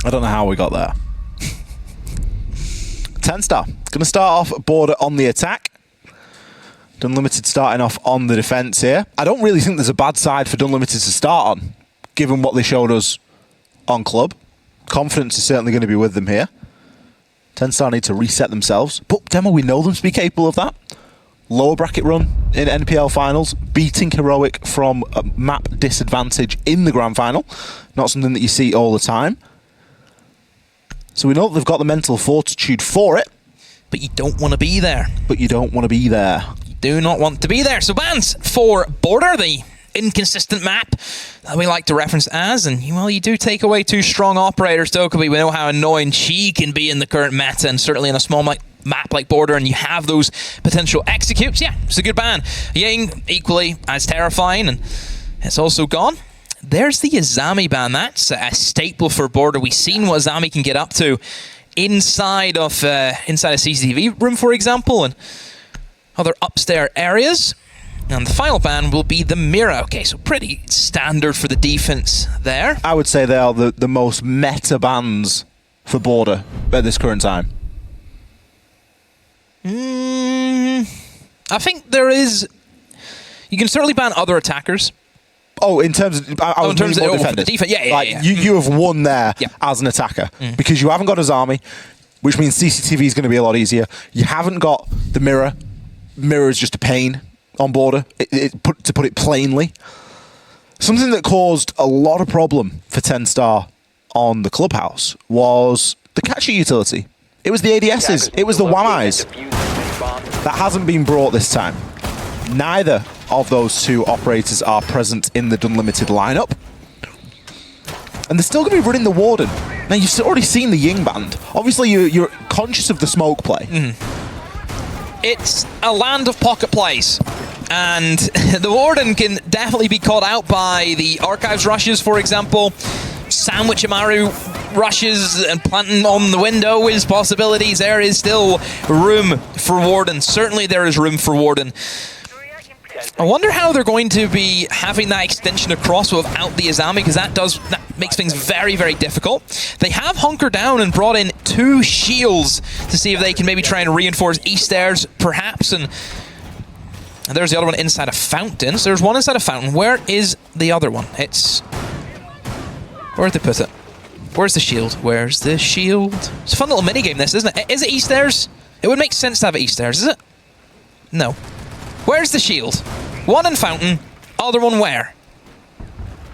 I don't know how we got there. 10-star. Going to start off Border on the attack. Dunlimited starting off on the defence here. I don't really think there's a bad side for Dunlimited to start on, given what they showed us on Club. Confidence is certainly going to be with them here. 10-star need to reset themselves. But Demo, we know them to be capable of that. Lower bracket run in NPL finals, beating Heroic from a map disadvantage in the grand final. Not something that you see all the time. So we know that they've got the mental fortitude for it. But you don't want to be there. But you don't want to be there. You do not want to be there. So bans for Border, the inconsistent map that we like to reference as, and well, you do take away two strong operators. Dokkaebi, we know how annoying she can be in the current meta, and certainly in a small map like Border, and you have those potential executes. Yeah, it's a good ban. Ying, equally as terrifying, and it's also gone. There's the Azami ban. That's a staple for Border. We've seen what Azami can get up to inside of a CCTV room, for example, and other upstairs areas. And the final ban will be the Mirror. Okay, so pretty standard for the defense there. I would say they are the most meta bans for Border at this current time. I think there is... You can certainly ban other attackers. Oh, in terms of... in terms of the defense, yeah. You have won there as an attacker because you haven't got Azami, which means CCTV is going to be a lot easier. You haven't got the Mirror. Mirror is just a pain on Border, to put it plainly. Something that caused a lot of problem for 10-star on the Clubhouse was the catcher utility. It was the ADSs. It was the Wamais. That hasn't been brought this time. Neither of those two operators are present in the Dunlimited lineup. And they're still going to be running the Warden. Now, you've already seen the Ying band. Obviously, you're conscious of the smoke play. It's a land of pocket plays. And the Warden can definitely be caught out by the Archives rushes, for example. Sandwich Amaru rushes and planting on the window is possibilities. There is still room for Warden. Certainly there is room for Warden. I wonder how they're going to be having that extension across without the Azami, because that makes things very, very difficult. They have hunkered down and brought in 2 shields to see if they can maybe try and reinforce East Stairs, perhaps. And there's the other one inside a fountain. So there's one inside a fountain. Where is the other one? Where'd they put it? Where's the shield? Where's the shield? It's a fun little minigame, this, isn't it? Is it East Stairs? It would make sense to have it East Stairs, is it? No. Where's the shield? One in fountain, other one where?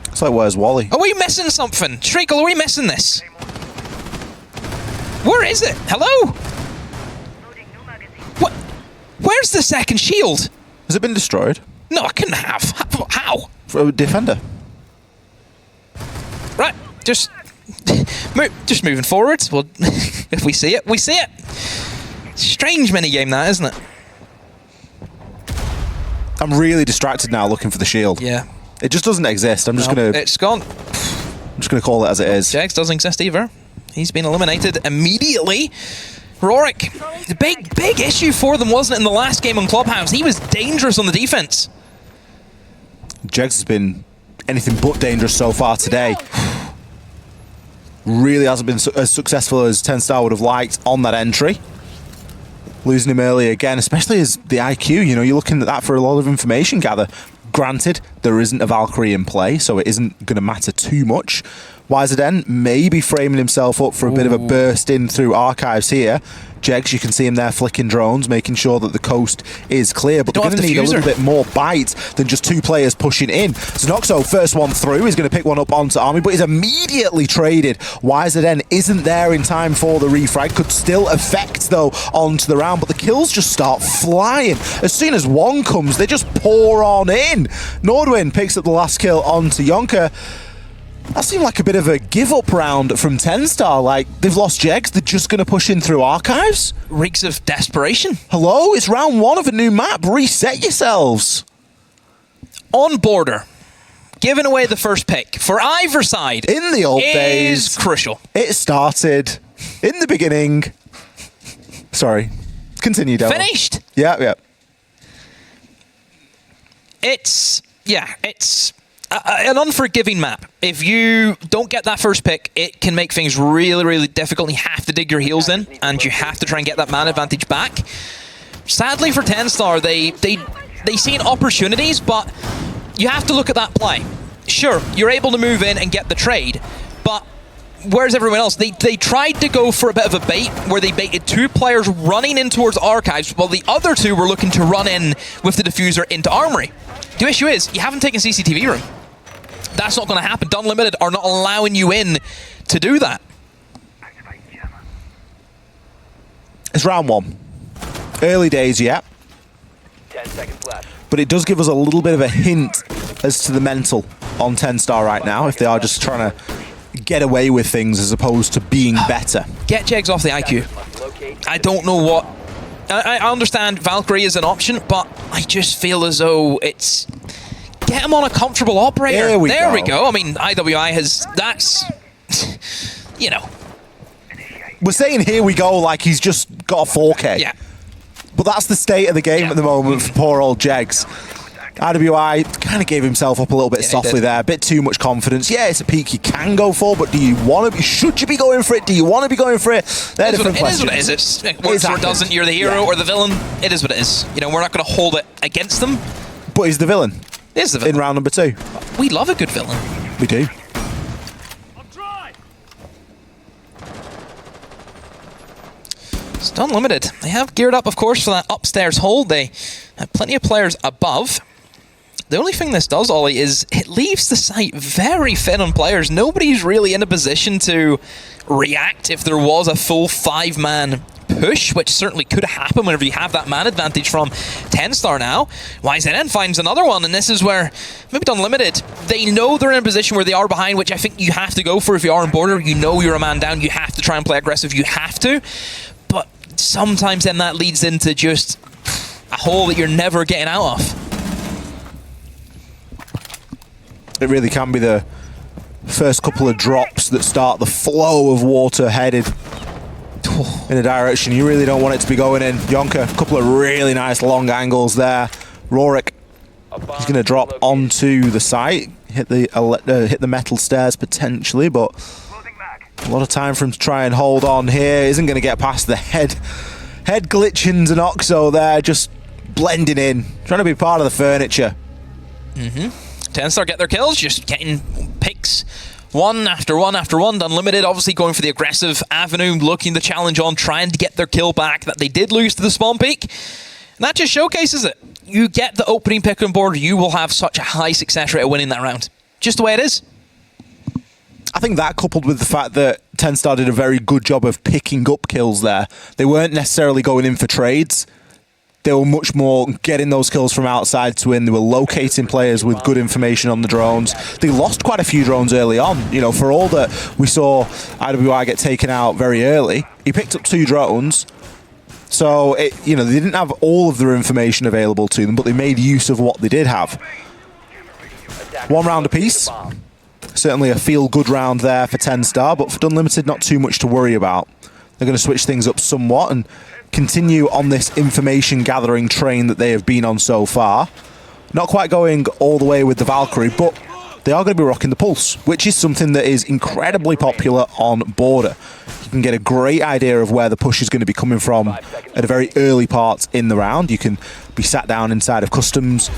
It's like, where's Wally? Are we missing something? Treacle, are we missing this? Where is it? Hello? What? Where's the second shield? Has it been destroyed? No, I couldn't have. How? For a defender. Right, just moving forwards. Well, if we see it, we see it. Strange minigame that, isn't it? I'm really distracted now looking for the shield. Yeah. It just doesn't exist. I'm just going to... It's gone. I'm just going to call it as it is. Jax doesn't exist either. He's been eliminated immediately. Rorik, the big issue for them, wasn't it, in the last game on Clubhouse? He was dangerous on the defense. Jegs has been anything but dangerous so far today. Really hasn't been as successful as 10-star would have liked on that entry. Losing him early again, especially as the IQ, you know, you're looking at that for a lot of information gather. Granted, there isn't a Valkyrie in play, so it isn't going to matter too much. YZN maybe framing himself up for a bit of a burst in through Archives here. Jegs, you can see him there flicking drones, making sure that the coast is clear, but they're going to need a little bit more bite than just 2 players pushing in. Znoxo, first one through, is going to pick one up onto Army, but is immediately traded. YZN isn't there in time for the refrag, could still affect, though, onto the round, but the kills just start flying. As soon as one comes, they just pour on in. Nordwin picks up the last kill onto Yonka. That seemed like a bit of a give-up round from 10-star. Like, they've lost Jegs, they're just going to push in through Archives? Reeks of desperation. Hello, it's round 1 of a new map. Reset yourselves. On Border, giving away the first pick for either side in the old days is crucial. It started in the beginning. Sorry. Continue, Demo. Finished? Yeah. It's an unforgiving map. If you don't get that first pick, it can make things really, really difficult. You have to dig your heels in, and you have to try and get that man advantage back. Sadly for TenStar, they see opportunities, but you have to look at that play. Sure, you're able to move in and get the trade, but where's everyone else? They tried to go for a bit of a bait, where they baited 2 players running in towards Archives, while the other 2 were looking to run in with the diffuser into Armory. The issue is, you haven't taken CCTV room. That's not going to happen. Unlimited are not allowing you in to do that. It's round 1. Early days yet. 10 seconds left. But it does give us a little bit of a hint as to the mental on TenStar right now, if they are just trying to get away with things as opposed to being better. Get Jegs off the IQ. I don't know what... I understand Valkyrie is an option, but I just feel as though it's... Get him on a comfortable operator. There we go. I mean, IWI has... That's... You know. We're saying here we go like he's just got a 4K. Yeah. But that's the state of the game at the moment for poor old Jegs. IWI kind of gave himself up a little bit softly there. A bit too much confidence. Yeah, it's a peak you can go for, but do you want to be... Should you be going for it? Do you want to be going for it? They're different questions. It is what it is. It works or it doesn't. You're the hero or the villain. It is what it is. You know, we're not going to hold it against them. But he's the villain. He is the villain. In round number 2. We love a good villain. We do. It's Unlimited. They have geared up, of course, for that upstairs hold. They have plenty of players above. The only thing this does, Ollie, is it leaves the site very thin on players. Nobody's really in a position to react if there was a full 5-man push, which certainly could happen whenever you have that man advantage from TenStar now. YZN finds another one, and this is where maybe Unlimited, they know they're in a position where they are behind, which I think you have to go for if you are on border. You know you're a man down. You have to try and play aggressive. You have to. But sometimes then that leads into just a hole that you're never getting out of. It really can be the first couple of drops that start the flow of water headed in a direction you really don't want it to be going in. Yonka, a couple of really nice long angles there. Rorik, he's going to drop onto the site, hit the metal stairs potentially, but a lot of time for him to try and hold on here. Isn't going to get past the head glitchings and Oxo there, just blending in, trying to be part of the furniture. TenStar get their kills, just getting picks one after one after one. Unlimited obviously going for the aggressive avenue, looking the challenge on, trying to get their kill back that they did lose to the spawn peak. And that just showcases it. You get the opening pick on board, you will have such a high success rate of winning that round. Just the way it is. I think that, coupled with the fact that TenStar did a very good job of picking up kills there. They weren't necessarily going in for trades. They were much more getting those kills from outside to win. They were locating players with good information on the drones. They lost quite a few drones early on. You know, for all that we saw IWI get taken out very early, he picked up 2 drones. So, they didn't have all of their information available to them, but they made use of what they did have. 1 round apiece. Certainly a feel-good round there for TenStar, but for Unlimited, not too much to worry about. They're going to switch things up somewhat and continue on this information gathering train that they have been on so far. Not quite going all the way with the Valkyrie, but they are going to be rocking the Pulse, which is something that is incredibly popular on border. You can get a great idea of where the push is going to be coming from at a very early part in the round. You can be sat down inside of customs,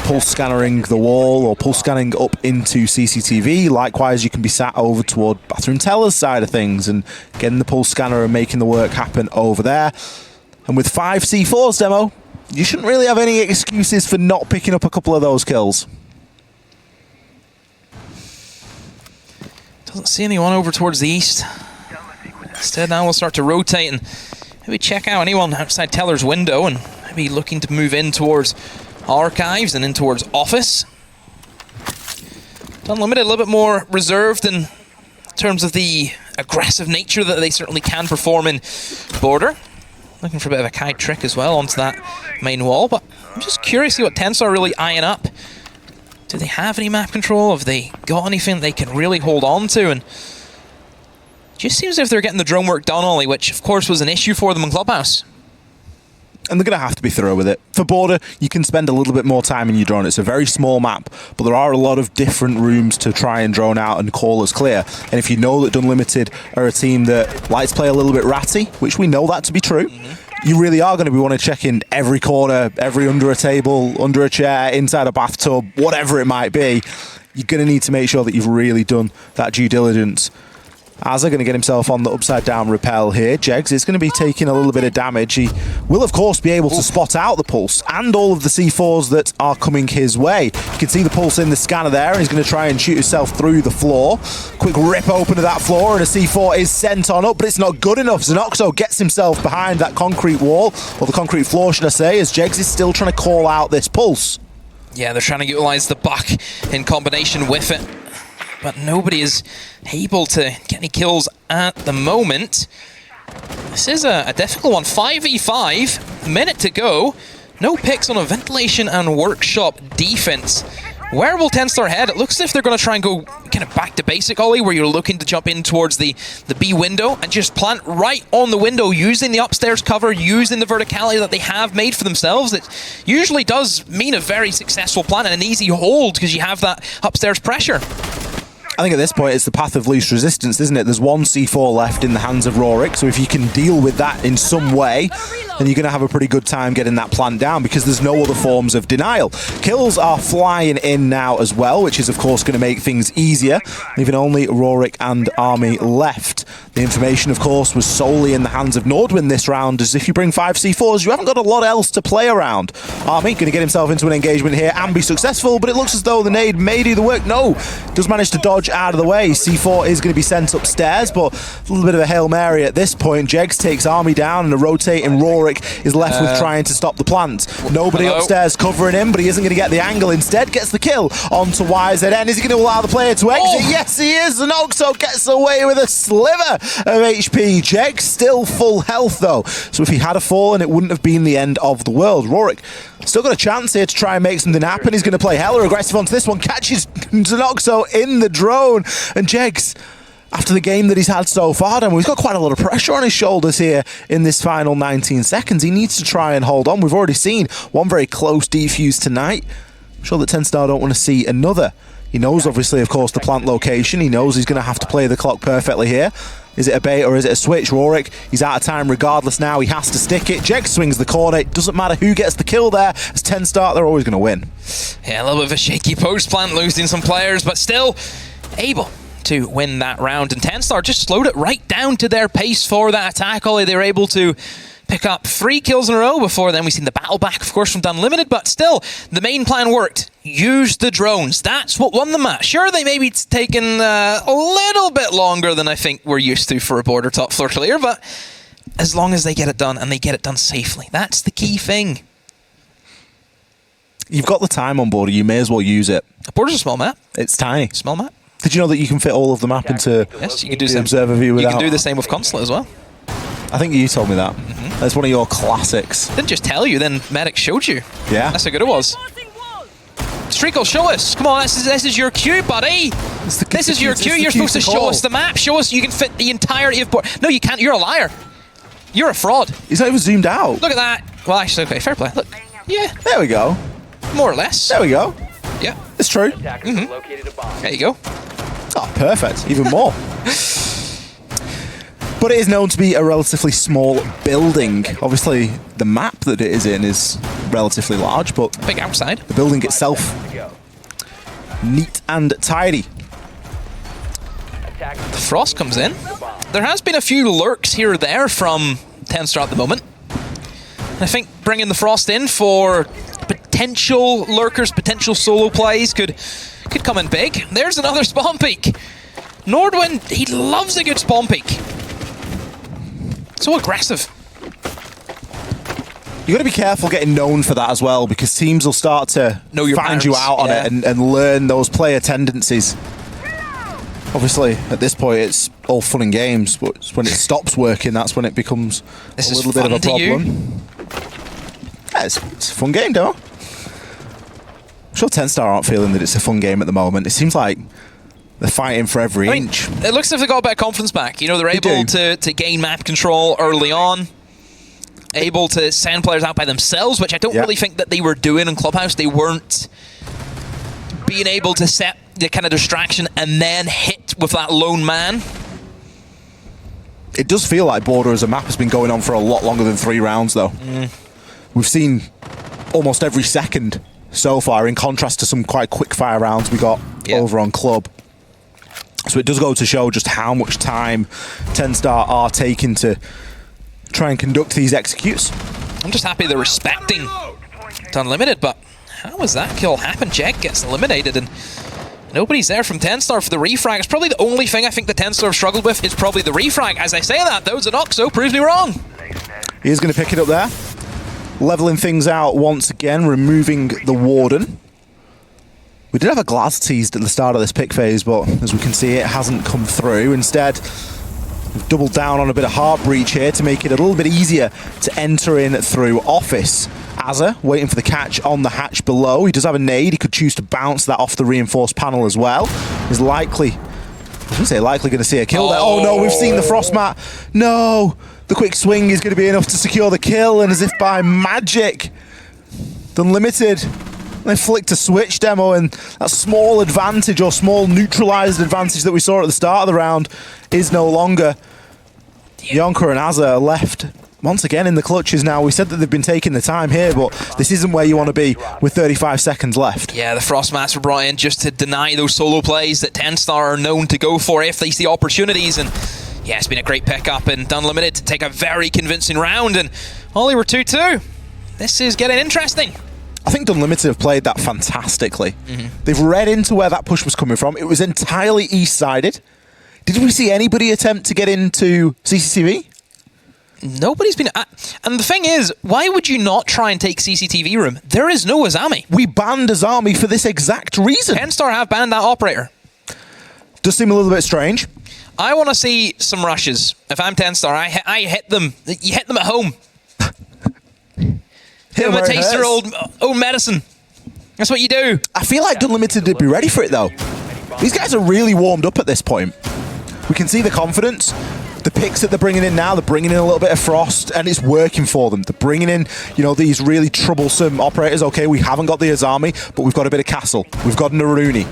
pulse scanning the wall or pulse scanning up into CCTV. Likewise, you can be sat over toward bathroom tellers side of things and getting the pulse scanner and making the work happen over there. And with 5 C4s demo, you shouldn't really have any excuses for not picking up a couple of those kills. Doesn't see anyone over towards the east. Instead, now we'll start to rotate and maybe check out anyone outside Teller's window and maybe looking to move in towards Archives and in towards Office. Unlimited a little bit more reserved in terms of the aggressive nature that they certainly can perform in border. Looking for a bit of a kite trick as well onto that main wall, but I'm just curious to see what TenStar are really eyeing up. Do they have any map control? Have they got anything they can really hold on to? And just seems as if they're getting the drone work done, Ollie, which of course was an issue for them in Clubhouse. and they're going to have to be thorough with it. For Border, you can spend a little bit more time in your drone. It's a very small map, but there are a lot of different rooms to try and drone out and call as clear. And if you know that Unlimited are a team that likes to play a little bit ratty, which we know that to be true, you really are going to be wanting to check in every corner, every under a table, under a chair, inside a bathtub, whatever it might be. You're going to need to make sure that you've really done that due diligence. Azza going to get himself on the upside down rappel here. Jegs is going to be taking a little bit of damage. He will, of course, be able to spot out the pulse and all of the C4s that are coming his way. You can see the pulse in the scanner there, and he's going to try and shoot himself through the floor. Quick rip open of that floor, and a C4 is sent on up, but it's not good enough. Zenoxo gets himself behind that concrete wall, or the concrete floor, should I say, as Jegs is still trying to call out this pulse. Yeah, they're trying to utilize the buck in combination with it, but nobody is able to get any kills at the moment. This is a difficult one. 5v5, minute to go. No picks on a ventilation and workshop defense. Where will TenStar head? It looks as if they're going to try and go kind of back to basic, Ollie, where you're looking to jump in towards the B window and just plant right on the window, using the upstairs cover, using the verticality that they have made for themselves. It usually does mean a very successful plant and an easy hold because you have that upstairs pressure. I think at this point it's the path of least resistance, isn't it? There's one C4 left in the hands of Rorik, so if you can deal with that in some way, then you're going to have a pretty good time getting that plant down, because there's no other forms of denial. Kills are flying in now as well, which is of course going to make things easier, leaving only Rorik and Army left. The information, of course, was solely in the hands of Nordwin this round, as if you bring 5 C4s, you haven't got a lot else to play around. Army going to get himself into an engagement here and be successful, but it looks as though the nade may do the work. No, does manage to dodge out of the way. C4 is going to be sent upstairs, but a little bit of a Hail Mary at this point. Jegs takes Army down, and a rotating Rorik is left with trying to stop the plant. Nobody upstairs covering him, but he isn't going to get the angle. Instead, gets the kill onto YZN. Is he going to allow the player to exit? Yes, he is. And Oxo gets away with a sliver of HP. Jegs still full health, though, so if he had a fallen, it wouldn't have been the end of the world. Rorik still got a chance here to try and make something happen. He's going to play hella aggressive onto this one, catches Zenoxo in the drone, and Jegs, after the game that he's had so far, and we've got quite a lot of pressure on his shoulders here in this final 19 seconds. He needs to try and hold on. We've already seen one very close defuse tonight. I'm sure that TenStar don't want to see another. He knows, obviously, of course, the plant location. He knows he's going to have to play the clock perfectly here. Is it a bait or is it a switch? Rorik, he's out of time regardless now. He has to stick it. Jegs swings the corner. It doesn't matter who gets the kill there. As TenStar, they're always going to win. Yeah, a little bit of a shaky post plant, losing some players, but still able to win that round. And TenStar just slowed it right down to their pace for that attack. Ollie, they were able to pick up 3 kills in a row. Before then, we've seen the battle back, of course, from Unlimited, but still, the main plan worked. Use the drones. That's what won the match. Sure, they maybe taken a little bit longer than I think we're used to for a Border top floor clear, but as long as they get it done, and they get it done safely, that's the key thing. You've got the time on Border, you may as well use it. Border's a small map. It's tiny. Small map. Did you know that you can fit all of the map into Yes, you can do the the observer view without... You can do the same with Consulate as well. I think you told me that. That's one of your classics. Didn't just tell you, then Medic showed you. Yeah. That's how good it was. Streako, show us. Come on, this is your cue, buddy. This is your cue. You're supposed to show us the map. Show us you can fit the entirety of Border. No, you can't. You're a liar. You're a fraud. He's not even zoomed out. Look at that. Well, actually, okay, fair play. Look. Yeah. There we go. More or less. There we go. Yeah. It's true. There you go. Oh, perfect. Even more. But it is known to be a relatively small building. Obviously, the map that it is in is relatively large, but big outside. The building itself, neat and tidy. The frost comes in. There has been a few lurks here or there from TenStar at the moment. I think bringing the frost in for potential lurkers, potential solo plays could come in big. There's another spawn peek. Nordwin, he loves a good spawn peek. So aggressive. You got to be careful getting known for that as well, because teams will start to find you out on it and learn those player tendencies. Obviously, at this point, it's all fun and games, but when it stops working, that's when it becomes a little bit of a problem. Yeah, it's a fun game, though. I'm sure TenStar aren't feeling that it's a fun game at the moment. It seems like they're fighting for every inch. It looks as if they got a bit of confidence back. You know, they're able to gain map control early on. able to send players out by themselves, which I don't really think that they were doing in Clubhouse. They weren't being able to set the kind of distraction and then hit with that lone man. It does feel like Border as a map has been going on for a lot longer than 3 rounds, though. We've seen almost every second so far, in contrast to some quite quick-fire rounds we got over on Club. So it does go to show just how much time 10-Star are taking to try and conduct these executes. I'm just happy they're respecting Unlimited, but how was that kill happen? Jegg gets eliminated and nobody's there from 10-Star for the refrag. It's probably the only thing I think that 10-Star have struggled with is probably the refrag. As I say that, though, Zanoxo proves me wrong. He is going to pick it up there. Leveling things out once again, removing the Warden. We did have a glass teased at the start of this pick phase, but as we can see, it hasn't come through. Instead, we've doubled down on a bit of heart breach here to make it a little bit easier to enter in through Office. Azza waiting for the catch on the hatch below. He does have a nade. He could choose to bounce that off the reinforced panel as well. He's likely, I was going to say likely going to see a kill there. Oh no, we've seen the frost mat. No, the quick swing is going to be enough to secure the kill, and as if by magic, Unlimited, they flicked a switch demo, and that small advantage or small neutralized advantage that we saw at the start of the round is no longer. Yonka and Azza are left once again in the clutches now. We said that they've been taking the time here, but this isn't where you want to be with 35 seconds left. Yeah, the Frost Mats were brought in just to deny those solo plays that 10-Star are known to go for if they see opportunities. And yeah, it's been a great pickup, and Unlimited to take a very convincing round, and only were 2-2. This is getting interesting. I think Unlimited have played that fantastically. They've read into where that push was coming from. It was entirely east-sided. Did we see anybody attempt to get into CCTV? Nobody's been... and the thing is, why would you not try and take CCTV room? There is no Azami. We banned Azami for this exact reason. 10-Star have banned that operator. Does seem a little bit strange. I want to see some rushes. If I'm 10-Star, I hit them. You hit them at home. Hit them a taste their old medicine. That's what you do. I feel like Unlimited would be ready for it, though. These guys are really warmed up at this point. We can see the confidence. The picks that they're bringing in now, they're bringing in a little bit of frost, and it's working for them. They're bringing in, you know, these really troublesome operators. Okay, we haven't got the Azami, but we've got a bit of Castle. We've got Naruni.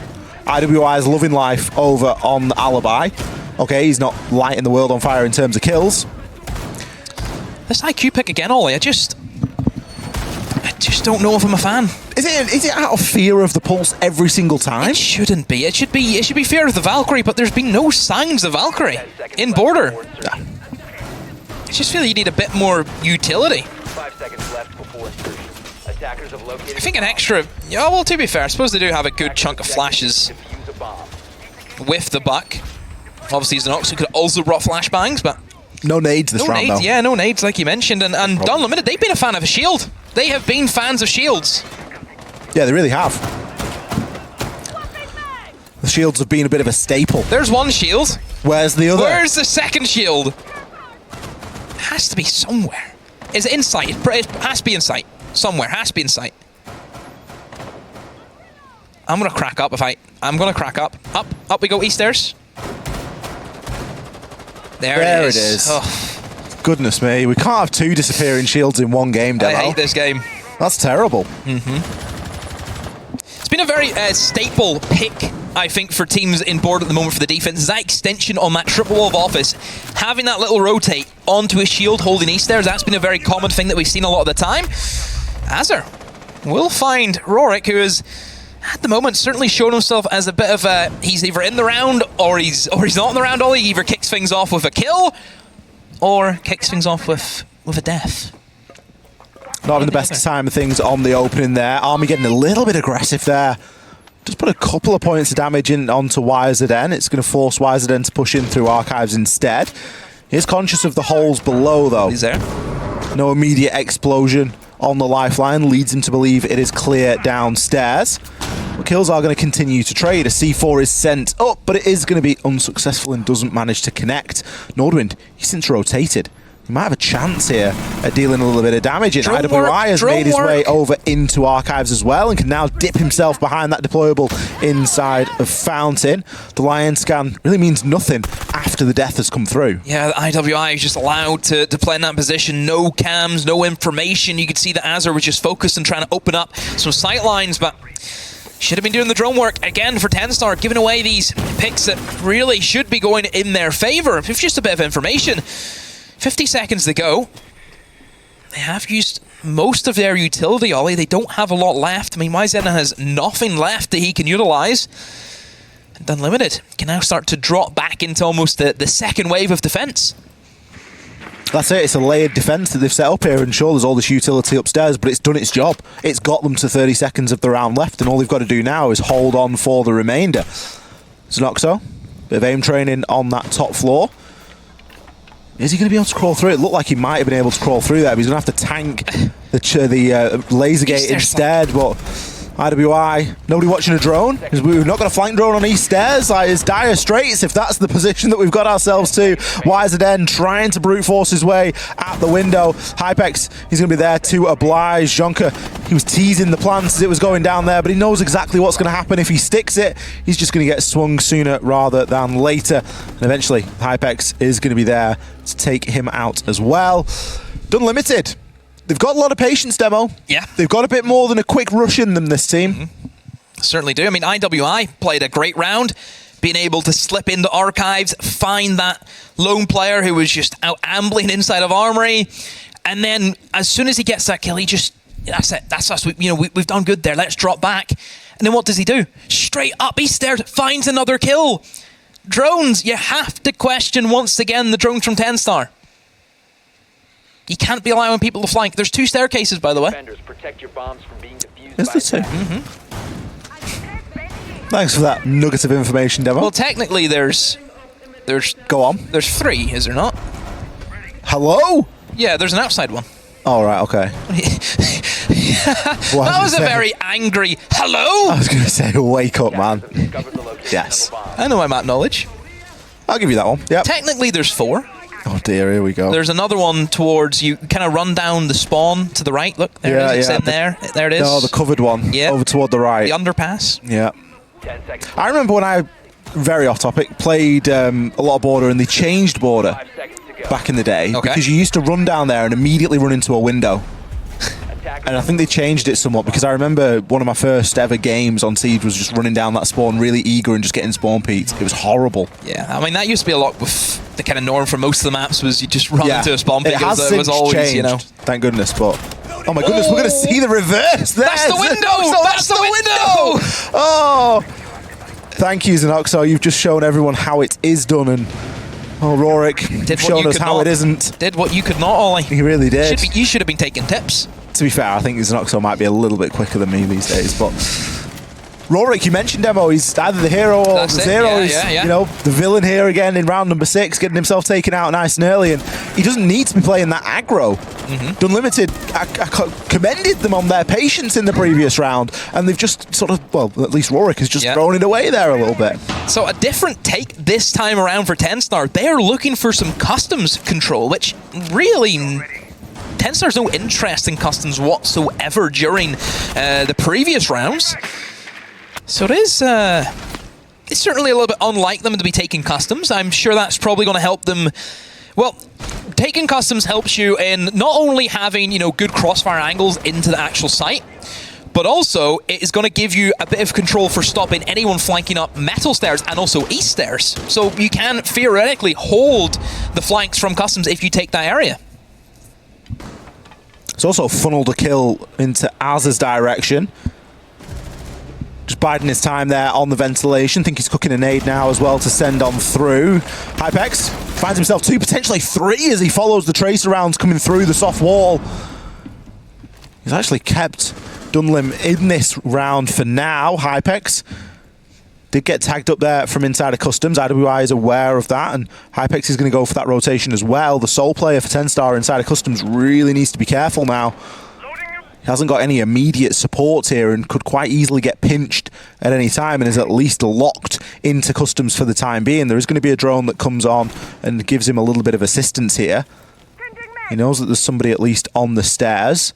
IWI is loving life over on Alibi. Okay, he's not lighting the world on fire in terms of kills. This IQ pick again, Ollie. I just don't know if I'm a fan. Is it out of fear of the pulse every single time? It shouldn't be. It should be fear of the Valkyrie, but there's been no signs of Valkyrie in Border. I just feel you need a bit more utility. 5 seconds left before insertion. Attackers have located. I think an extra... Yeah, well, to be fair, I suppose they do have a good chunk of flashes with the buck. Obviously, Zanox could also brought flashbangs, but... No nades this round, though. Yeah, no nades, like you mentioned. And Unlimited, they've been a fan of a shield. They have been fans of shields. Yeah, they really have. The shields have been a bit of a staple. There's one shield. Where's the other? Where's the second shield? It has to be somewhere. Is it in sight? It has to be in sight. Somewhere. Has to be in sight. I'm going to crack up I'm going to crack up. Up we go, east stairs. There it is. Oh. Goodness me, we can't have 2 disappearing shields in one game, Demo. I hate this game. That's terrible. It's been a very staple pick, I think, for teams in Board at the moment for the defense. That extension on that triple wall of Office, having that little rotate onto a shield holding east stairs, that's been a very common thing that we've seen a lot of the time. Azzer will find Rorik, who is at the moment certainly shown himself as a bit of a... He's either in the round or he's not in the round. He either kicks things off with a kill or kicks things off with a death. Not having the best time of things on the opening there. Army getting a little bit aggressive there. Just put a couple of points of damage in onto YZN. It's going to force YZN to push in through Archives instead. He's conscious of the holes below, though. He's there. No immediate explosion on the lifeline leads him to believe it is clear downstairs. But kills are going to continue to trade. A C4 is sent up, but it is going to be unsuccessful and doesn't manage to connect. Nordwind, he's since rotated. he might have a chance here at dealing a little bit of damage. And Drone IWI work, has drone made his way work. over into Archives as well and can now dip himself behind that deployable inside of Fountain. The Lion scan really means nothing after the death has come through. Yeah, the IWI is just allowed to play in that position. No cams, no information. You could see that Azure was just focused and trying to open up some sight lines, but should have been doing the drone work again for TenStar, giving away these picks that really should be going in their favor. It's just a bit of information. 50 seconds to go. They have used most of their utility, Ollie. They don't have a lot left. I mean, Myzena has nothing left that he can utilize. And Unlimited can now start to drop back into almost the second wave of defense. That's it, it's a layered defense that they've set up here, and sure, there's all this utility upstairs, but it's done its job. It's got them to 30 seconds of the round left, and all they've got to do now is hold on for the remainder. Zenoxo, bit of aim training on that top floor. Is he going to be able to crawl through? It looked like he might have been able to crawl through there, but he's going to have to tank the laser gate instead, but IWI, nobody watching a drone? Because we've not got a flank drone on East Stairs. Like, it's dire straits if that's the position that we've got ourselves to. YZN trying to brute force his way at the window. Hypex, he's going to be there to oblige. Jonka, he was teasing the plants as it was going down there, but he knows exactly what's going to happen. If he sticks it, he's just going to get swung sooner rather than later. And eventually, Hypex is going to be there to take him out as well. Unlimited. They've got a lot of patience, Demo. Yeah. They've got a bit more than a quick rush in them, this team. Certainly do. I mean, IWI played a great round, being able to slip into Archives, find that lone player who was just out ambling inside of Armory, and then as soon as he gets that kill, he just, that's it, that's us. We've done good there, let's drop back. And then what does he do? Straight up East Stairs, finds another kill. Drones, you have to question once again the drones from TenStar. You can't be allowing people to flank. There's 2 staircases, by the way. Defenders, protect your bombs from being defused Is by there 2? attackers. Thanks for that nugget of information, Demo. Well, technically, there's Go on. 3, is there not? Hello? Yeah, there's an outside one. All right, okay. That was a very angry hello. I was going to say, wake up, man. Attackers have discovered the location Yes. of a bomb. I know my map knowledge. I'll give you that one. Yep. Technically, there's 4. Oh dear, here we go. There's another one towards you. Kind of run down the spawn to the right. Look, there it is. It's in there. There it is. Oh, the covered one. Yeah. Over toward the right. The underpass. Yeah. 10 seconds. I remember when I, very off topic, played a lot of Border, and they changed Border 5 seconds to go. back in the day. Okay. Because you used to run down there and immediately run into a window. Attackers And I think they changed it somewhat, because I remember one of my first ever games on Siege was just running down that spawn really eager and just getting spawn peaked. It was horrible. Yeah, I mean, that used to be a lot with the kind of norm for most of the maps was you just run into a spawn It pick. has It was since always, changed, you know. thank goodness, but... Oh my goodness, we're going to see the reverse there! That's the window! Zenoxo, That's the window! Oh! Thank you, Zenoxo. You've just shown everyone how it is done, and... Oh, Rorik, you've Did what shown you us could how not. it isn't. Did what you could not, Ollie. He really did. You should have been taking tips. To be fair, I think Zenoxo might be a little bit quicker than me these days, but... Rorik, you mentioned Demo. He's either the hero or That's the it. zero. Yeah, He's, yeah. you know, the villain here again in round number 6, getting himself taken out nice and early, and he doesn't need to be playing that aggro. Unlimited, I commended them on their patience in the previous round, and they've just sort of, well, at least Rorik has just thrown it away there a little bit. So a different take this time around for TenStar. They are looking for some customs control, which really... TenStar's no interest in customs whatsoever during the previous rounds. So it is... it's certainly a little bit unlike them to be taking customs. I'm sure that's probably going to help them... Well, taking customs helps you in not only having, you know, good crossfire angles into the actual site, but also it is going to give you a bit of control for stopping anyone flanking up metal stairs and also east stairs. So you can theoretically hold the flanks from customs if you take that area. It's also funneled a kill into Az's direction. Just biding his time there on the ventilation. Think he's cooking a nade now as well to send on through. Hypex finds himself 2, potentially 3 as he follows the tracer rounds coming through the soft wall. He's actually kept Dunlim in this round for now. Hypex did get tagged up there from inside of Customs. IWI is aware of that, and Hypex is going to go for that rotation as well. The sole player for TenStar inside of Customs really needs to be careful now. He hasn't got any immediate support here and could quite easily get pinched at any time, and is at least locked into Customs for the time being. There is going to be a drone that comes on and gives him a little bit of assistance here. He knows that there's somebody at least on the stairs.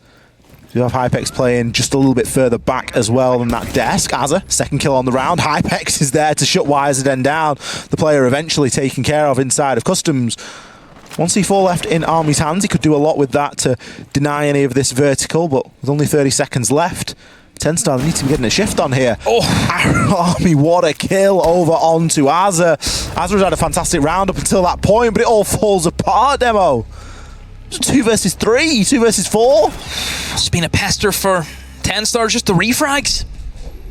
You have Hypex playing just a little bit further back as well than that desk. Azza, second kill on the round. Hypex is there to shut Wiseden down. The player eventually taken care of inside of Customs. 1C4 left in Army's hands. He could do a lot with that to deny any of this vertical, but with only 30 seconds left, TenStar needs to be getting a shift on here. Oh, Army, what a kill over onto Azza. Azza's had a fantastic round up until that point, but it all falls apart, Demo. 2 versus 3, 2 versus 4. It's been a pester for TenStar, just the refrags.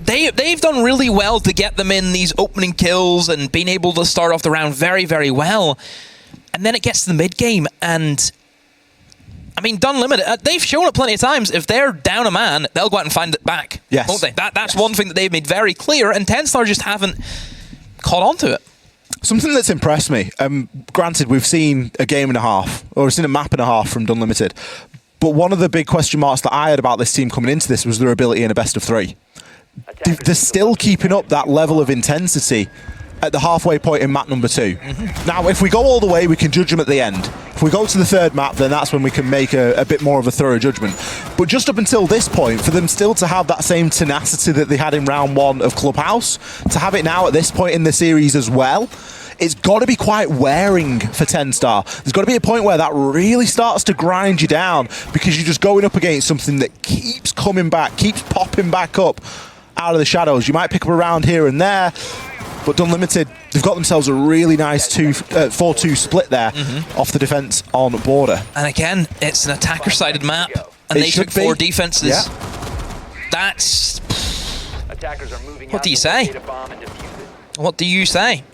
They've done really well to get them in these opening kills and being able to start off the round very, very well. And then it gets to the mid-game, and I mean, Unlimited, they've shown it plenty of times. If they're down a man, they'll go out and find it back, won't they? That's one thing that they've made very clear, and TenStar just haven't caught on to it. Something that's impressed me, granted, we've seen a game and a half, or we've seen a map and a half from Unlimited, but one of the big question marks that I had about this team coming into this was their ability in a best of 3. They're still keeping up that level of intensity at the halfway point in map number 2. Now, if we go all the way, we can judge them at the end. If we go to the third map, then that's when we can make a bit more of a thorough judgment. But just up until this point, for them still to have that same tenacity that they had in round 1 of Clubhouse, to have it now at this point in the series as well, it's got to be quite wearing for TenStar. There's got to be a point where that really starts to grind you down, because you're just going up against something that keeps coming back, keeps popping back up out of the shadows. You might pick up a round here and there, but Unlimited, they've got themselves a really nice 4-2 split there off the defense on border. And again, it's an attacker-sided map, and they took 4 defenses. Yeah. That's... Attackers are moving What do you say? What do you say?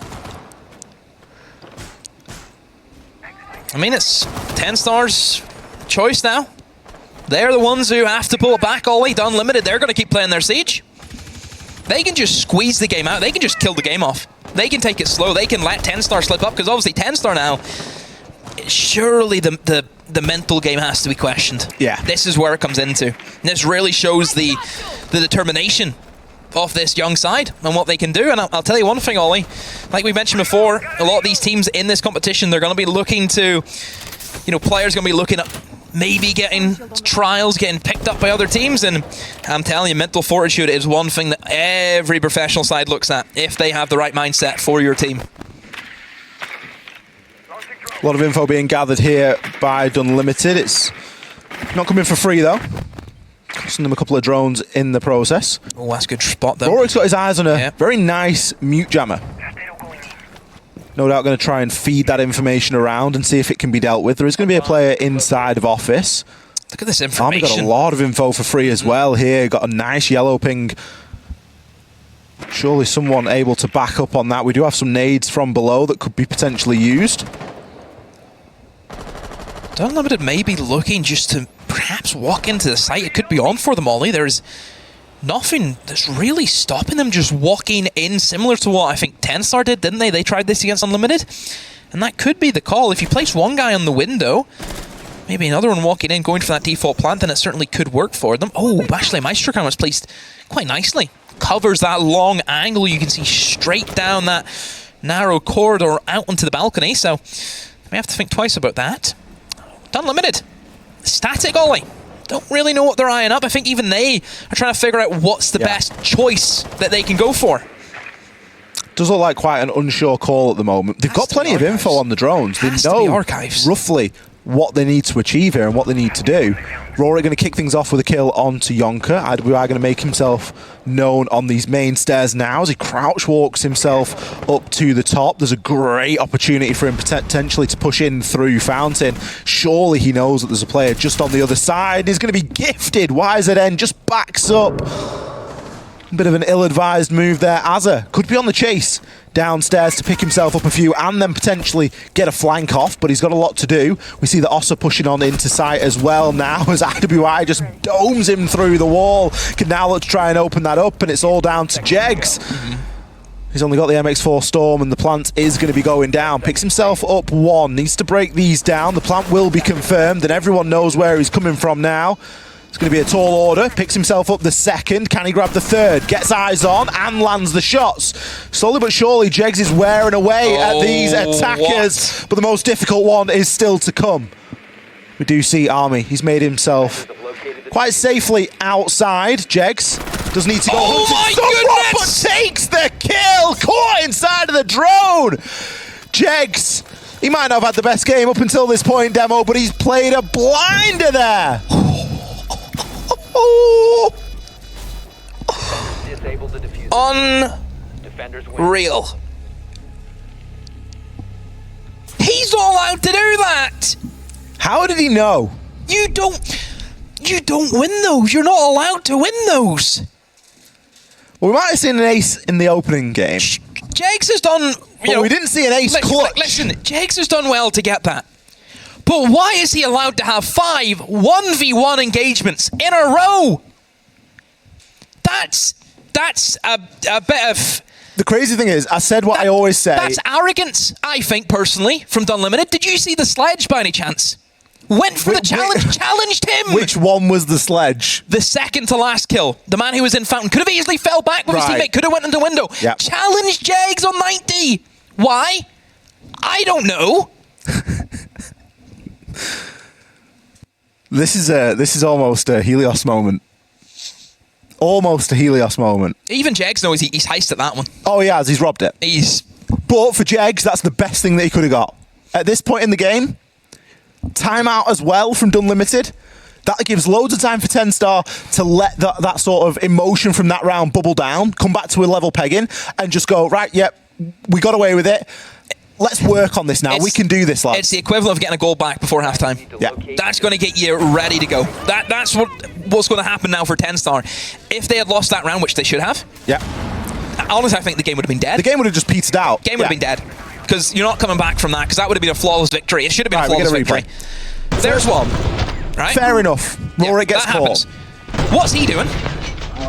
I mean, it's TenStar's choice now. They're the ones who have to pull it back, Ollie. Unlimited, they're going to keep playing their siege. They can just squeeze the game out. They can just kill the game off. They can take it slow. They can let TenStar slip up, because obviously TenStar now, surely the mental game has to be questioned. Yeah. This is where it comes into. And this really shows the determination of this young side and what they can do. And I'll tell you one thing, Ollie. Like we mentioned before, a lot of these teams in this competition, they're going to be looking to, players going to be looking at maybe getting trials, getting picked up by other teams, and I'm telling you, mental fortitude is one thing that every professional side looks at if they have the right mindset for your team. A lot of info being gathered here by Unlimited. It's not coming for free, though. Costing them a couple of drones in the process. Oh, that's a good spot, though. Rorik's got his eyes on a very nice mute jammer. No doubt going to try and feed that information around and see if it can be dealt with. There is going to be a player inside of office. Look at this information. Army got a lot of info for free as well here. Got a nice yellow ping. Surely someone able to back up on that. We do have some nades from below that could be potentially used. Unlimited may be looking just to perhaps walk into the site. It could be on for them, Ollie. There's nothing that's really stopping them just walking in, similar to what I think TenStar did, didn't they? They tried this against Unlimited, and that could be the call. If you place one guy on the window, maybe another one walking in, going for that default plant, then it certainly could work for them. Oh, actually, Maestro Cam was placed quite nicely. Covers that long angle. You can see straight down that narrow corridor out onto the balcony, so we have to think twice about that. Unlimited. Static, Ollie. Don't really know what they're eyeing up. I think even they are trying to figure out what's the best choice that they can go for. Does look like quite an unsure call at the moment. They've got plenty of info on the drones. They know roughly what they need to achieve here and what they need to do. Rory going to kick things off with a kill onto Yonka. IWI going to make himself known on these main stairs now as he crouch walks himself up to the top. There's a great opportunity for him potentially to push in through Fountain. Surely he knows that there's a player just on the other side. He's going to be gifted. YZN just backs up. Bit of an ill-advised move there. Azza could be on the chase downstairs to pick himself up a few and then potentially get a flank off, but he's got a lot to do. We see the Ossa pushing on into sight as well now as IWI just domes him through the wall. Can now look to try and open that up, and it's all down to Jegs. He's only got the MX4 Storm, and the plant is going to be going down. Picks himself up one. Needs to break these down. The plant will be confirmed, and everyone knows where he's coming from now. It's going to be a tall order. Picks himself up the second. Can he grab the third? Gets eyes on and lands the shots. Slowly but surely, Jegs is wearing away at these attackers. But the most difficult one is still to come. We do see Army. He's made himself quite safely outside. Jegs does need to go. Oh my goodness! But takes the kill. Caught inside of the drone. Jegs, he might not have had the best game up until this point, Demo, but he's played a blinder there. Disable the diffuser. Defenders win. Unreal. He's not allowed to do that. How did he know? You don't win those. You're not allowed to win those. Well, we might have seen an ace in the opening game. Jegs has done. But we didn't see an ace clutch. Listen, Jegs has done well to get that. But why is he allowed to have 5 1v1 engagements in a row? That's a bit of... The crazy thing is, I said what I always say. That's arrogance, I think, personally, from Dunlimited. Did you see the sledge by any chance? Went for the challenge, challenged him. Which one was the sledge? The second to last kill. The man who was in Fountain could have easily fell back with his teammate, could have went into window. Yep. Challenged Jegs on 90. Why? I don't know. This is almost a Helios moment. Almost a Helios moment. Even Jegs knows he's heisted that one. Oh, he has. He's robbed it. But for Jegs, that's the best thing that he could have got. At this point in the game, timeout as well from Dunlimited. That gives loads of time for 10 Star to let that sort of emotion from that round bubble down, come back to a level pegging, and just go, right, yep, we got away with it. Let's work on this now. We can do this, lads. It's the equivalent of getting a goal back before halftime. Yeah. That's going to get you ready to go. That's what's going to happen now for 10 Star. If they had lost that round, which they should have, yeah. honestly, I think the game would have been dead. The game would have just petered out. Game would have been dead. Because you're not coming back from that, because that would have been a flawless victory. It should have been a flawless victory. There's one. Right? Fair enough. Rorik gets caught. What's he doing?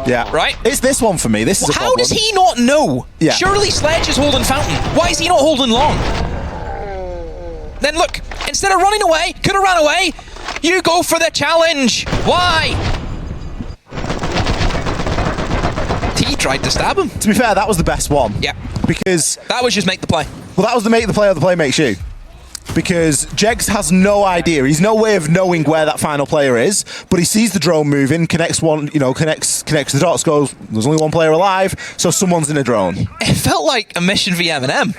Yeah. Right? It's this one for me. This is a problem. How does he not know? Yeah. Surely Sledge is holding Fountain. Why is he not holding Long? Then look, instead of running away, could have run away, you go for the challenge. Why? T tried to stab him. To be fair, that was the best one. Yeah. Because... that was just make the play. Well, that was the make the play or the play makes you. Because Jegs has no idea. He's no way of knowing where that final player is, but he sees the drone moving, connects the dots, goes, there's only one player alive, so someone's in a drone. It felt like a mission v M&M.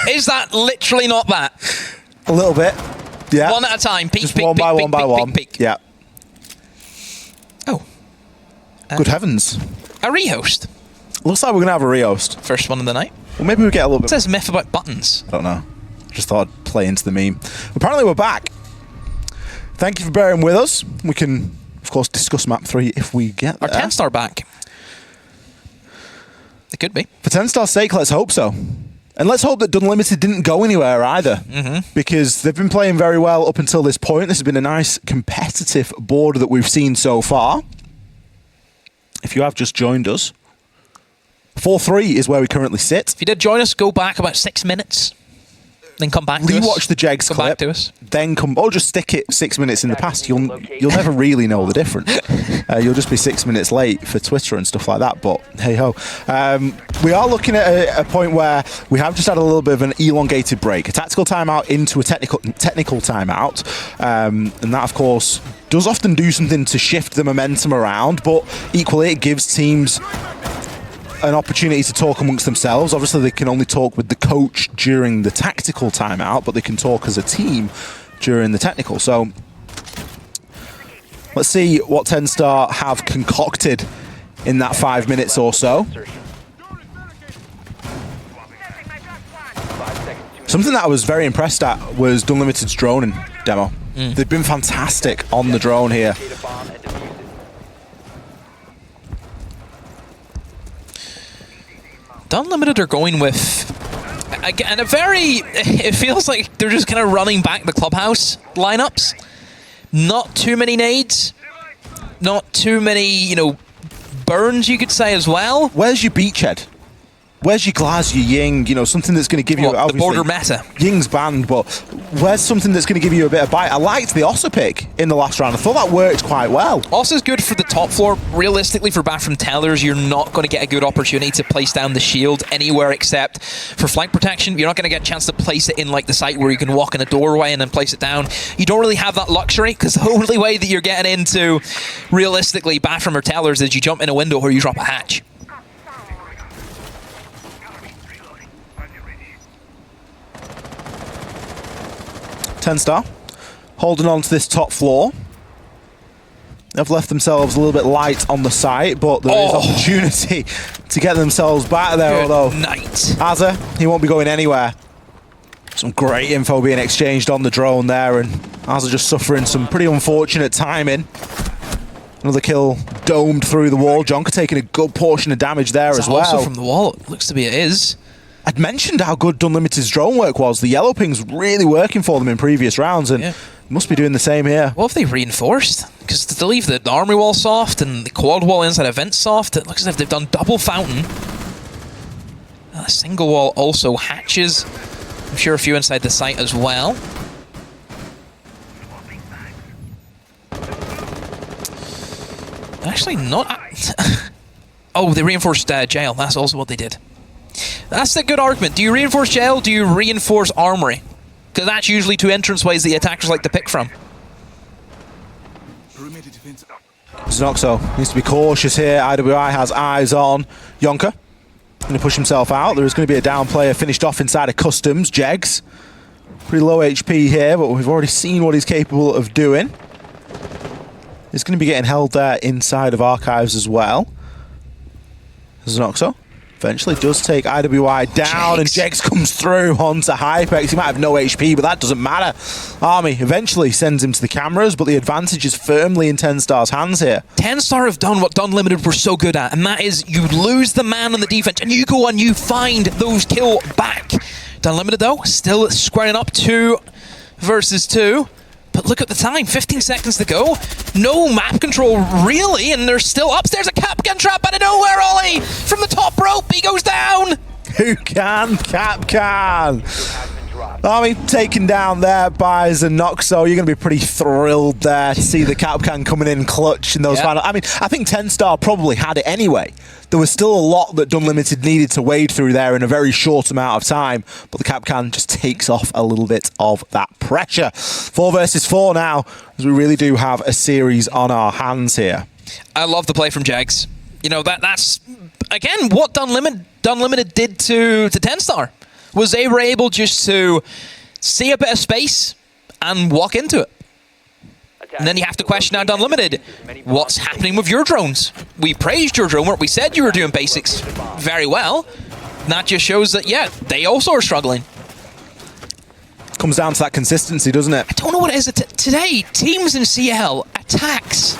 Is that literally not that? A little bit. Yeah. One at a time. Peek, just peek, one peek, by peek, one by peek, one. peek, peek. Yeah. Oh. Good heavens. A rehost. Looks like we're going to have a rehost. First one of the night. Well, maybe we get a little bit... It says myth about buttons. I don't know. Just thought I'd play into the meme. Apparently we're back. Thank you for bearing with us. We can, of course, discuss map 3 if we get there. Are 10 Star back? It could be. For 10 Star's sake, let's hope so. And let's hope that Dunlimited didn't go anywhere either. Because they've been playing very well up until this point. This has been a nice competitive board that we've seen so far. If you have just joined us, 4-3 is where we currently sit. If you did join us, go back about 6 minutes. Then come back to us. Rewatch the Jegs clip. Come back to us. Then come... or just stick it 6 minutes in the past. You'll never really know the difference. You'll just be 6 minutes late for Twitter and stuff like that, but hey-ho. We are looking at a point where we have just had a little bit of an elongated break. A tactical timeout into a technical timeout. And that, of course, does often do something to shift the momentum around, but equally it gives teams an opportunity to talk amongst themselves. Obviously, they can only talk with the coach during the tactical timeout, but they can talk as a team during the technical. So let's see what 10 Star have concocted in that 5 minutes or so. Something that I was very impressed at was Dunlimited's droning demo. They've been fantastic on the drone here. Dunlimited are going with, again, it feels like they're just kind of running back the Clubhouse lineups. Not too many nades, not too many, burns, you could say, as well. Where's your beachhead? Where's your Glaz, your Ying, something that's going to give you... the border meta. Ying's banned, but where's something that's going to give you a bit of bite? I liked the Ossa pick in the last round. I thought that worked quite well. Ossa's good for the top floor. Realistically, for bathroom tellers, you're not going to get a good opportunity to place down the shield anywhere except for flank protection. You're not going to get a chance to place it in like the site where you can walk in a doorway and then place it down. You don't really have that luxury because the only way that you're getting into, realistically, bathroom or tellers is you jump in a window or you drop a hatch. TenStar holding on to this top floor. They've left themselves a little bit light on the site, but there is opportunity to get themselves back there. Good although night. Azza, he won't be going anywhere. Some great info being exchanged on the drone there, and Azza just suffering some pretty unfortunate timing. Another kill domed through the wall. Jonka taking a good portion of damage there as well. Also from the wall, it looks to be it is. I'd mentioned how good Dunlimited's drone work was. The yellow ping's really working for them in previous rounds, and must be doing the same here. What have they reinforced? Because to leave the armory wall soft and the quad wall inside a vent soft, it looks as if they've done double fountain. A single wall also hatches. I'm sure a few inside the site as well. Actually not... oh, they reinforced jail. That's also what they did. That's a good argument. Do you reinforce jail? Do you reinforce armory? Because that's usually two entranceways the attackers like to pick from. Znoxo needs to be cautious here. IWI has eyes on Yonka. Going to push himself out. There is going to be a down player finished off inside of Customs. Jegs. Pretty low HP here, but we've already seen what he's capable of doing. He's going to be getting held there inside of Archives as well. Znoxo eventually does take IWI down, and Jegs comes through onto Hypex. He might have no HP, but that doesn't matter. Army eventually sends him to the cameras, but the advantage is firmly in TenStar's hands here. TenStar have done what Dunlimited were so good at, and that is you lose the man on the defense, and you go and you find those kill back. Dunlimited, though, still squaring up 2 versus 2. But look at the time, 15 seconds to go. No map control, really, and they're still upstairs. A Capcan trap out of nowhere, Ollie! From the top rope, he goes down! Who can? Capcan! Army taken down there by Znoxo. You're going to be pretty thrilled there to see the Capcan coming in clutch in those final... I mean, I think TenStar probably had it anyway. There was still a lot that Dunlimited needed to wade through there in a very short amount of time, but the Capcan just takes off a little bit of that pressure. 4 versus 4 now, as we really do have a series on our hands here. I love the play from Jags. You know, that's again, what Dunlimited did to TenStar. Was they were able just to see a bit of space and walk into it. And then you have to question out Unlimited. What's happening with your drones? We praised your drone work. We said you were doing basics very well. And that just shows that, yeah, they also are struggling. Comes down to that consistency, doesn't it? I don't know what it is. Today, teams in CL, attacks.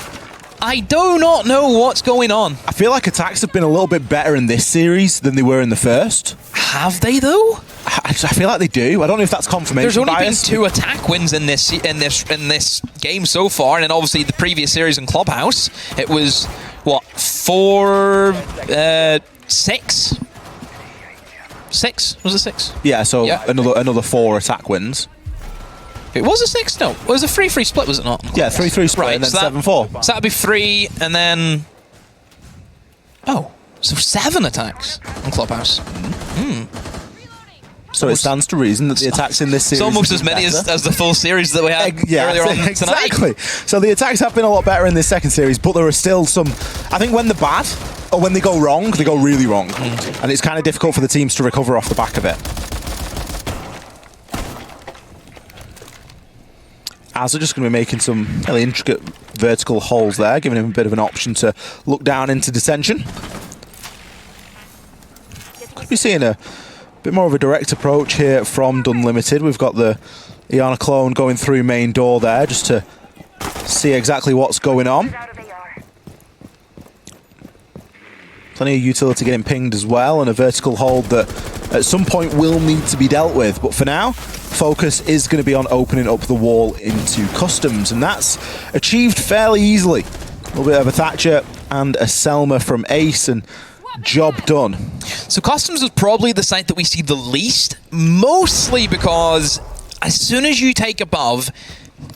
I do not know what's going on. I feel like attacks have been a little bit better in this series than they were in the first. Have they, though? I feel like they do. I don't know if that's confirmation. There's only bias. been 2 attack wins in this game so far, and then obviously the previous series in Clubhouse, it was what 4, 6. 6 was it 6? Yeah. So yeah. Another 4 attack wins. It was a 6. No, it was a 3-3 split, was it not? Yeah, 3-3 split, right, and then 7-4. So that'd be 3, and then so 7 attacks on Clubhouse. So it stands to reason that the attacks in this series... It's almost as many as the full series that we had earlier on tonight. Exactly. So the attacks have been a lot better in this second series, but there are still some... I think when they're bad, or when they go wrong, they go really wrong. And it's kind of difficult for the teams to recover off the back of it. As they're just going to be making some fairly intricate vertical holes there, giving him a bit of an option to look down into detention. Could be seeing a bit more of a direct approach here from Dunlimited. We've got the Iana clone going through main door there just to see exactly what's going on. Plenty of utility getting pinged as well, and a vertical hold that at some point will need to be dealt with. But for now, focus is going to be on opening up the wall into Customs, and that's achieved fairly easily. A little bit of a Thatcher and a Selma from Ace, and job done. So Customs is probably the site that we see the least, mostly because as soon as you take above,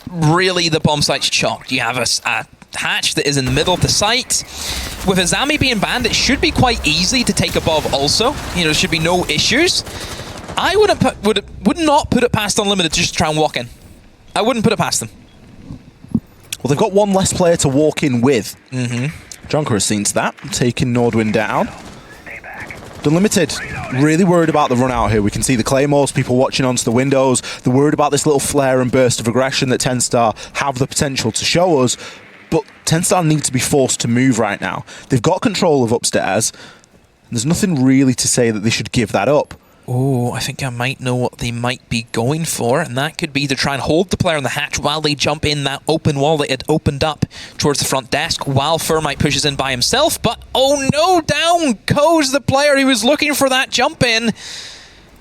really the bomb site's chalked. You have a hatch that is in the middle of the site. With Azami being banned, it should be quite easy to take above also. You know, there should be no issues. I would not put it past Unlimited to just try and walk in. I wouldn't put it past them. Well, they've got one less player to walk in with. Jonker has seen to that, taking Nordwin down. Unlimited, really worried about the run out here. We can see the claymores, people watching onto the windows. They're worried about this little flare and burst of aggression that 10-Star have the potential to show us. But 10-Star need to be forced to move right now. They've got control of upstairs. There's nothing really to say that they should give that up. Oh, I think I might know what they might be going for, and that could be to try and hold the player on the hatch while they jump in that open wall that had opened up towards the front desk while Furmite pushes in by himself. But, oh no, down goes the player who was looking for that jump in.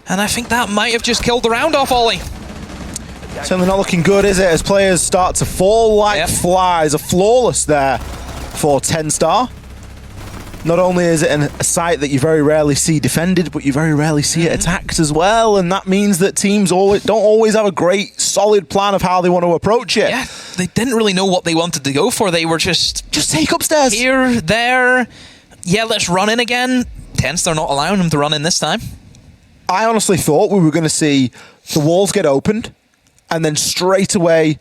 And I think that might have just killed the round off, Ollie. Certainly not looking good, is it? As players start to fall like flies. A flawless there for 10-Star. Not only is it a site that you very rarely see defended, but you very rarely see it attacked as well, and that means that teams don't always have a great, solid plan of how they want to approach it. Yeah, they didn't really know what they wanted to go for. They were just take upstairs. Here, there. Yeah, let's run in again. 10-Star not allowing them to run in this time. I honestly thought we were going to see the walls get opened, and then straight away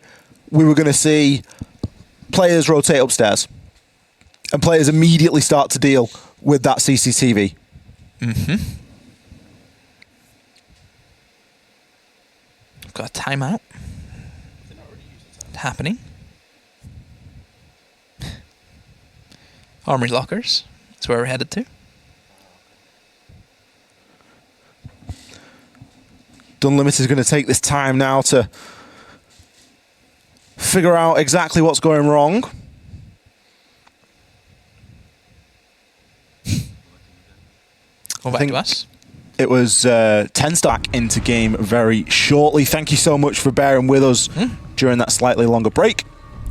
we were going to see players rotate upstairs. And players immediately start to deal with that CCTV. Got a timeout happening. Armory lockers. That's where we're headed to. Unlimited is going to take this time now to figure out exactly what's going wrong. Well, back to us. It was 10-Star into game very shortly. Thank you so much for bearing with us during that slightly longer break.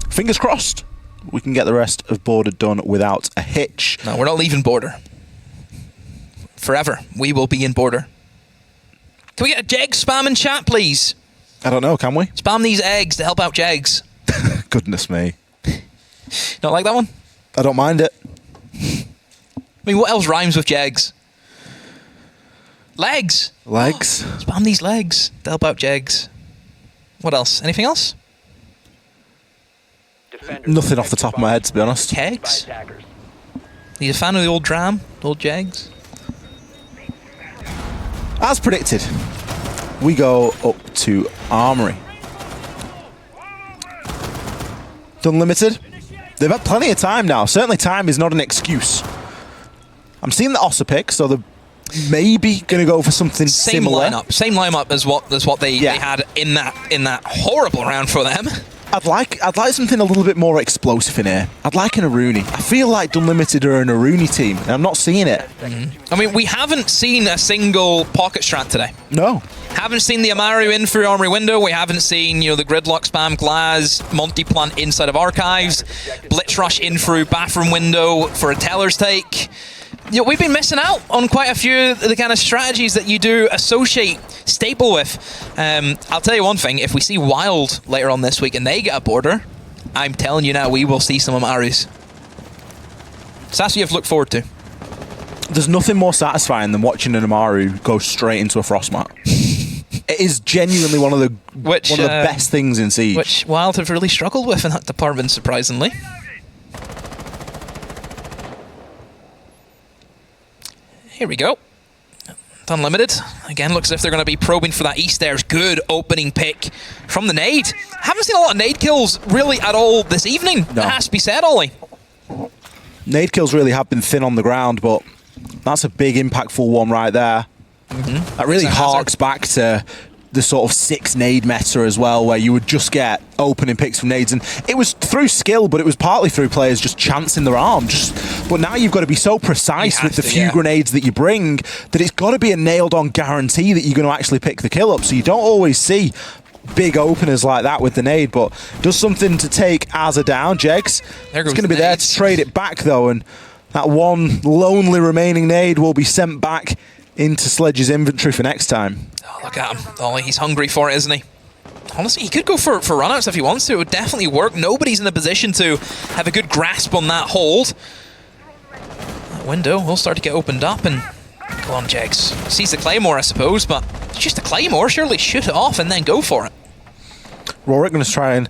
Fingers crossed we can get the rest of Border done without a hitch. No, we're not leaving Border. Forever. We will be in Border. Can we get a Jeg spam in chat, please? I don't know, can we? Spam these eggs to help out Jegs. Goodness me. Don't like that one? I don't mind it. I mean, what else rhymes with Jegs? Legs. Legs. Oh, spam these legs to help out Jegs. What else? Anything else? Nothing off the top of my head, to be honest. Kegs? Are you a fan of the old dram? The old Jegs? As predicted, we go up to Armory. Unlimited. They've had plenty of time now. Certainly time is not an excuse. I'm seeing the Ossa pick, so they're maybe going to go for something similar. Same lineup as what they had in that horrible round for them. I'd like something a little bit more explosive in here. I'd like an Aruni. I feel like Unlimited are an Aruni team, and I'm not seeing it. I mean, we haven't seen a single pocket strat today. No. Haven't seen the Amaru in through Armory window. We haven't seen, the gridlock spam glass, Monty plant inside of archives, blitz rush in through bathroom window for a teller's take. We've been missing out on quite a few of the kind of strategies that you do associate Staple with. I'll tell you one thing, if we see Wild later on this week and they get a Border, I'm telling you now, we will see some Amarus. So that's what you have to look forward to. There's nothing more satisfying than watching an Amaru go straight into a Frostmat. It is genuinely one of the best things in Siege. Which Wild have really struggled with in that department, surprisingly. Here we go. Unlimited. Again, looks as if they're going to be probing for that East stairs. Good opening pick from the nade. Haven't seen a lot of nade kills really at all this evening. No. That has to be said, Ollie. Nade kills really have been thin on the ground, but that's a big, impactful one right there. That really harks back to the sort of 6 nade meta as well, where you would just get opening picks from nades, and it was through skill, but it was partly through players just chancing their arm. But now you've got to be so precise with the few grenades that you bring that it's got to be a nailed-on guarantee that you're going to actually pick the kill up. So you don't always see big openers like that with the nade, but does something to take Azza down. Jegs, it's going to be there to trade it back though, and that one lonely remaining nade will be sent back into Sledge's inventory for next time. Oh, look at him. Ollie, he's hungry for it, isn't he? honestly, he could go for runouts if he wants to. It would definitely work. Nobody's in a position to have a good grasp on that hold. That window will start to get opened up, and go on, Jegs. Sees the Claymore, I suppose, but it's just a Claymore. Surely shoot it off and then go for it. Rorik going to try and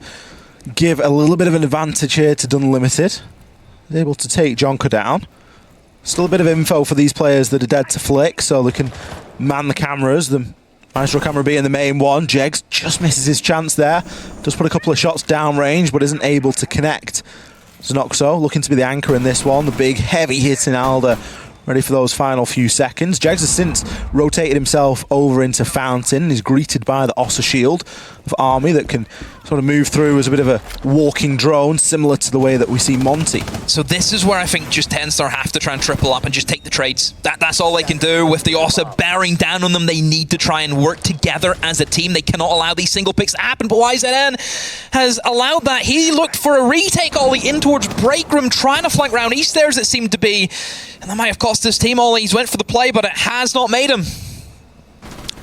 give a little bit of an advantage here to Dunlimited. They're able to take Jonker down. Still a bit of info for these players that are dead to flick, so they can man the cameras. The Maestro camera being the main one. Jegs just misses his chance there. Does put a couple of shots downrange, but isn't able to connect. Znoxo looking to be the anchor in this one. The big, heavy hitting Alder, ready for those final few seconds. Jegs has since rotated himself over into Fountain. He's greeted by the Ossa Shield of Army that can sort of move through as a bit of a walking drone, similar to the way that we see Monty. So this is where I think just TenStar have to try and triple up and just take the trades. That's all they can do. With the Ossa bearing down on them, they need to try and work together as a team. They cannot allow these single picks to happen, but YZN has allowed that. He looked for a retake, Ollie, in towards break room, trying to flank round east there as it seemed to be, and that might have cost his team. Ollie, he's went for the play, but it has not made him.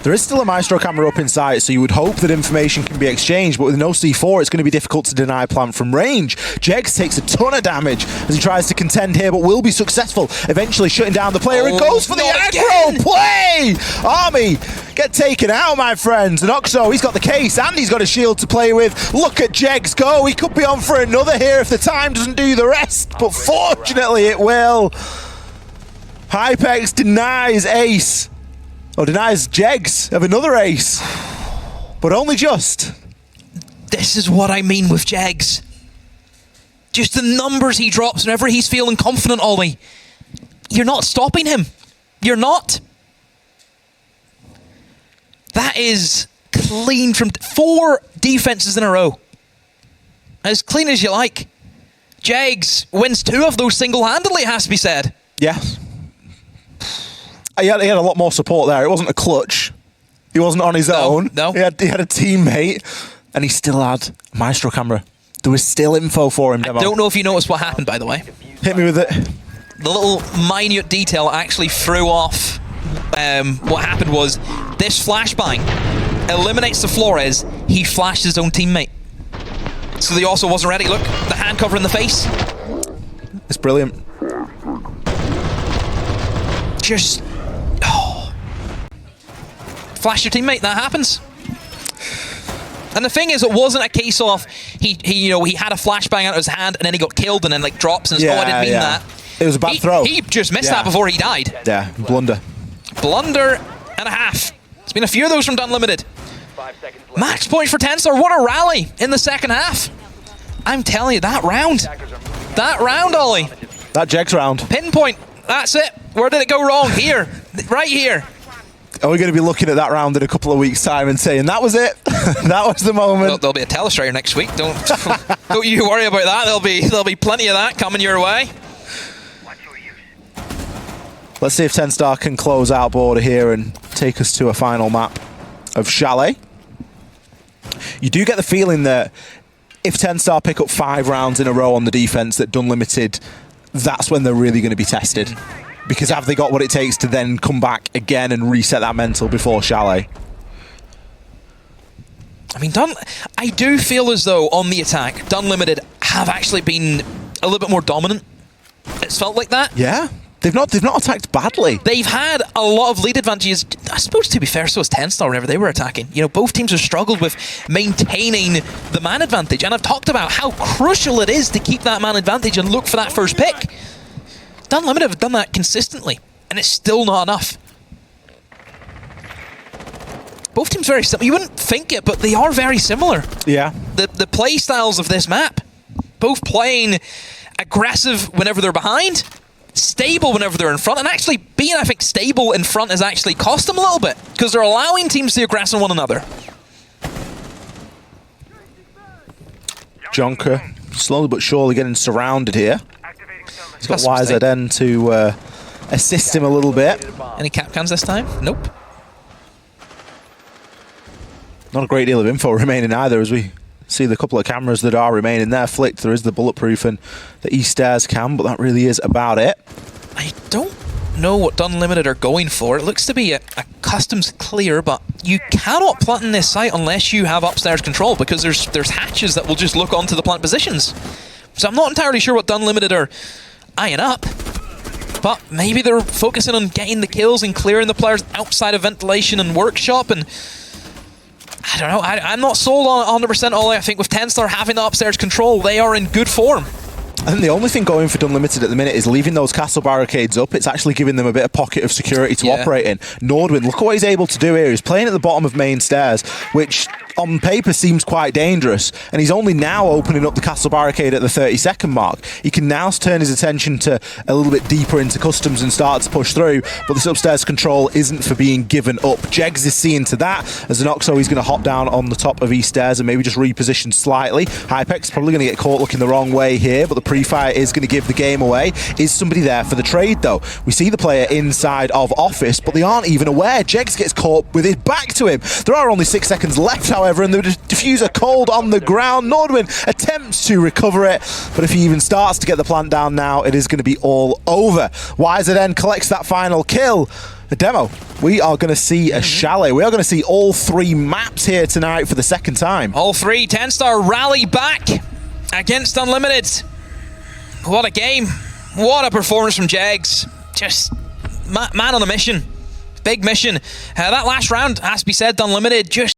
There is still a Maestro camera up in sight, so you would hope that information can be exchanged, but with no C4, it's going to be difficult to deny plant from range. Jegs takes a ton of damage as he tries to contend here, but will be successful, eventually shutting down the player. It goes for the aggro play! Army get taken out, my friends. And Oxo, he's got the case, and he's got a shield to play with. Look at Jegs go. He could be on for another here if the time doesn't do the rest, but fortunately it will. Hypex denies Ace. Or denies Jegs of another ace. But only just. This is what I mean with Jegs. Just the numbers he drops whenever he's feeling confident, Ollie. You're not stopping him. You're not. That is clean from 4 defenses in a row. As clean as you like. Jegs wins 2 of those single-handedly, it has to be said. Yes. He had a lot more support there. It wasn't a clutch. He wasn't on his own. No. He had a teammate, and he still had a Maestro camera. There was still info for him, Demo. I don't know if you noticed what happened, by the way. Hit me with it. The little minute detail actually threw off. What happened was, this flashbang eliminates the Flores. He flashed his own teammate. So he also wasn't ready. Look, the hand cover in the face. It's brilliant. Just... flash your teammate, that happens. And the thing is, it wasn't a case of he had a flashbang out of his hand and then he got killed and then like drops and I didn't mean that. It was a bad throw. He just missed that before he died. Yeah, blunder. Blunder and a half. There's been a few of those from Dunlimited. 5 seconds left. Max points for TenStar. What a rally in the second half. I'm telling you, that round, Ollie. That Jegs round. Pinpoint. That's it. Where did it go wrong? Here. Right here. Are we going to be looking at that round in a couple of weeks' time and saying, that was it? That was the moment? There'll be a telestrator next week. Don't you worry about that. There'll be plenty of that coming your way. Let's see if TenStar can close out border here and take us to a final map of Chalet. You do get the feeling that if TenStar pick up 5 rounds in a row on the defense, that Dunlimited, that's when they're really going to be tested. Because have they got what it takes to then come back again and reset that mental before Chalet? I mean, I do feel as though on the attack, Dunlimited have actually been a little bit more dominant. It's felt like that. Yeah. They've not attacked badly. They've had a lot of lead advantages. I suppose, to be fair, so has TenStar whenever they were attacking. You know, both teams have struggled with maintaining the man advantage. And I've talked about how crucial it is to keep that man advantage and look for that first pick. Dunlimited have done that consistently, and it's still not enough. Both teams very similar. You wouldn't think it, but they are very similar. Yeah. The play styles of this map, both playing aggressive whenever they're behind, stable whenever they're in front, and actually being, I think, stable in front has actually cost them a little bit, because they're allowing teams to aggress on one another. Jonker slowly but surely getting surrounded here. He's got YZN to assist him a little bit. Any cap cans this time? Nope. Not a great deal of info remaining either, as we see the couple of cameras that are remaining there flicked. There is the bulletproof and the east stairs cam, but that really is about it. I don't know what Dunlimited are going for. It looks to be a customs clear, but you cannot plant in this site unless you have upstairs control, because there's hatches that will just look onto the plant positions. So I'm not entirely sure what Unlimited are eyeing up, but maybe they're focusing on getting the kills and clearing the players outside of ventilation and workshop, and I don't know, I'm not sold on 100% Ollie. I think with TenStar having the upstairs control, they are in good form. I think the only thing going for Unlimited at the minute is leaving those castle barricades up. It's actually giving them a bit of pocket of security to operate in. Nordwin, look at what he's able to do here. He's playing at the bottom of main stairs, which on paper seems quite dangerous, and he's only now opening up the castle barricade at the 30-second mark. He can now turn his attention to a little bit deeper into customs and start to push through, but this upstairs control isn't for being given up. Jegs is seeing to that. As an Oxo, he's going to hop down on the top of East Stairs and maybe just reposition slightly. Hypex probably going to get caught looking the wrong way here, but the pre-fire is going to give the game away. Is somebody there for the trade, though? We see the player inside of office, but they aren't even aware. Jegs gets caught with his back to him. There are only 6 seconds left, however, and the diffuser cold on the ground. Nordwin attempts to recover it, but if he even starts to get the plant down now, it is going to be all over. Wiser then collects that final kill. The demo, we are going to see a chalet. We are going to see all 3 maps here tonight for the second time. All 3, TenStar rally back against Unlimited. What a game. What a performance from Jegs. Just man on a mission. Big mission. That last round, has to be said, Unlimited just